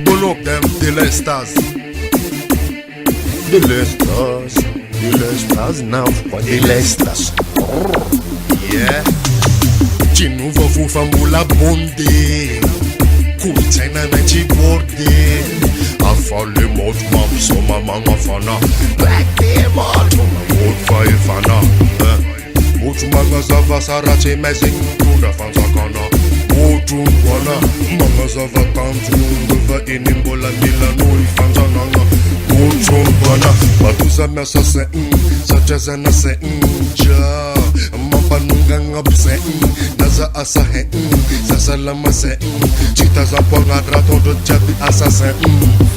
Bono dem Delestas. Delestas não, Delestas. Yeah. De novo vou famula bonde. Kultena na chiborde. A fale mot mam so mama fana. Black demon. Mot fai fana. Mot manga zava sarache mezing tunda fanza kana. Mot wana manga zava kantu ndova inimbola nila no ifanza nanga. Mot wana batuza mesa se sacha na se ja. Mampanunga ngapse naza asa he sasa lama se chita za ponga trato do chapi assassin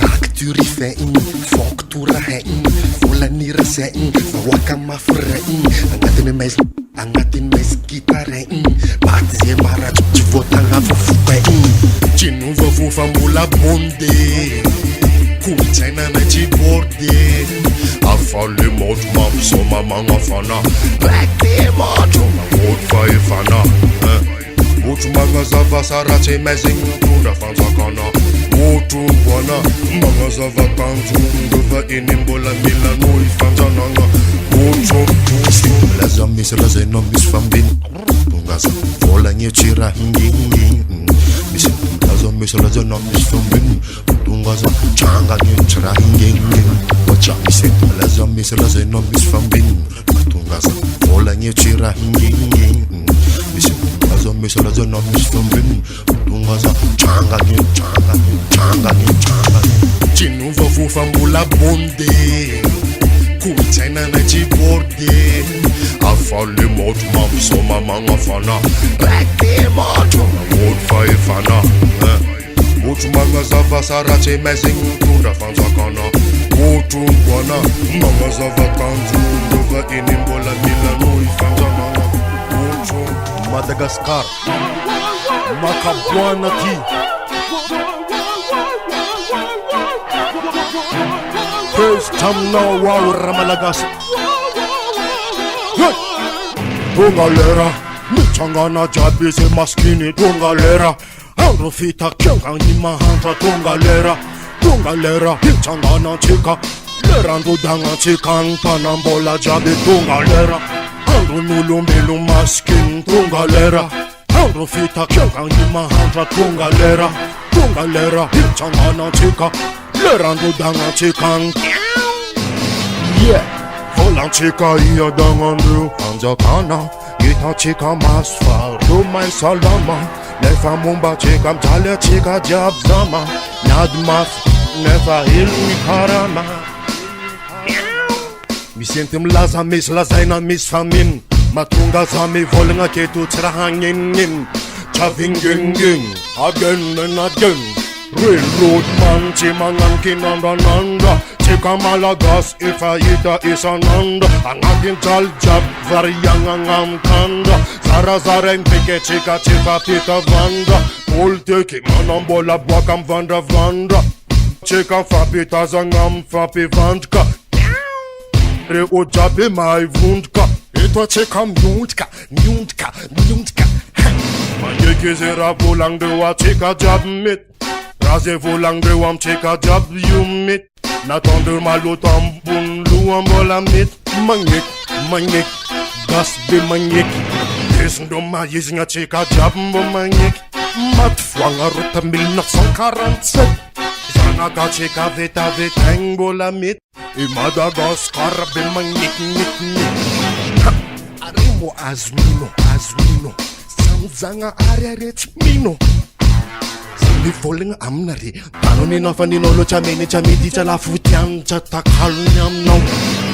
facture fait factura he vola nira se waka mafre angatin mes gitare batie mara chivota nga fufupe chinu vofu famula bonde Kultena na chiborde. A falle mot mam so mama fana. Black demon. Mot fai fana. Mot manga zava sarache mezing tunda fanza kana. Mot wana manga zava kantu ndova inimbola mila no ifanza nanga. Mot la zami se la zeno mis fambin. Tungaza vola nye chira hingi. Mis la zami se la zeno mis fambin. Tungaza changa nye chira hingi. Wacha mise la zami se la zeno mis fambin. Tungaza vola nye chira hingi. Mis la zami se la zeno mis fambin. Tungaza changa nye changa. Chinu vofu fambula bonde. Kultena na chiborde. A falle mot mam so mama fana. Black demon. Mot fai fana. Mot manga zava sarache mezing tunda fanza kana. Mot wana manga zava kantu ndova inimbola mila no ifanza nanga. Mot Madagascar Makabwana ki First time now wow Ramalagas Tungalera Michangana jabisi maskini Tungalera Aurofita kyonga nima hanta Tungalera Michangana chika Lerando danga chika Panambola jabi Tungalera Ando nulumbelu maskin Tungalera Aurofita kyonga nima hanta Tungalera Michangana chika Lerando danga chika Yeah Volan chika iya dangandu Anja kana Ita chika masfa Rumai salama Nefa mumba chika mtale chika jab zama Nadmaf Nefa ilmi karama Mi sentem laza mis lazaina mis famin Matunga zami volinga ketu tsirahangin Chavingin Again and again Railroad man chimangan kinanda Chika malagas ifa ita isananda Angakin chal jab variangangam kanda Zara zara impike chika chifa pita vanda Polteki manambola bwakam vanda Chika fapita zangam fapi vandka Re o jabi mai vundka Ito chika mjundka Manyeki zera volang dewa chika jab mit Raze volang dewam chika jab yumit Natande malo tambun luam bola mit Manyek Gasbe manyek Kesndo ma yizinga chika jab mbo manyek Matfwanga rota 1947 Zanaga chika veta veteng bola mit I Madagascar be manyek Arimo azmino Samzanga areret mino Li falling amnari Tanoni na faninolo chameni chamidi chala futian chata kalnyam now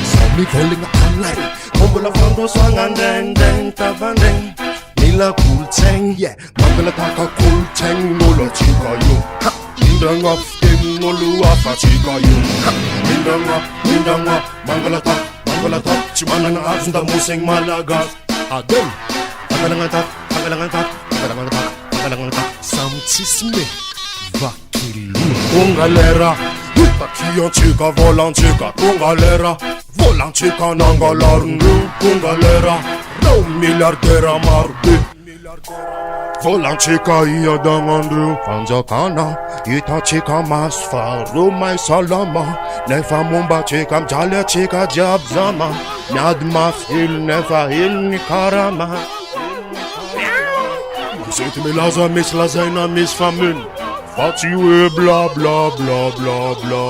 Sami falling amnari Kombola fando swangan den tavandeng Nila kulteng yeah Mangala taka kulteng nola chika yo Mindang up ding nolu afa chika yo Mindang up Mangala tak Chimana na azunda museng malagas Adem Tangalangan tak Samtisme Vakilu Tungalera Takian chika volan chika Tungalera Volan chika nangalarnu Tungalera No miljardera marbi Volanchika iya dangandru Fanjakana Ita chika masfa Rumai salama Nefa mumba chika mjale chika jabzama Nyadma fil nefa hil nikarama Zit milaza mis lazaina mis famun Fatiwe bla bla bla bla bla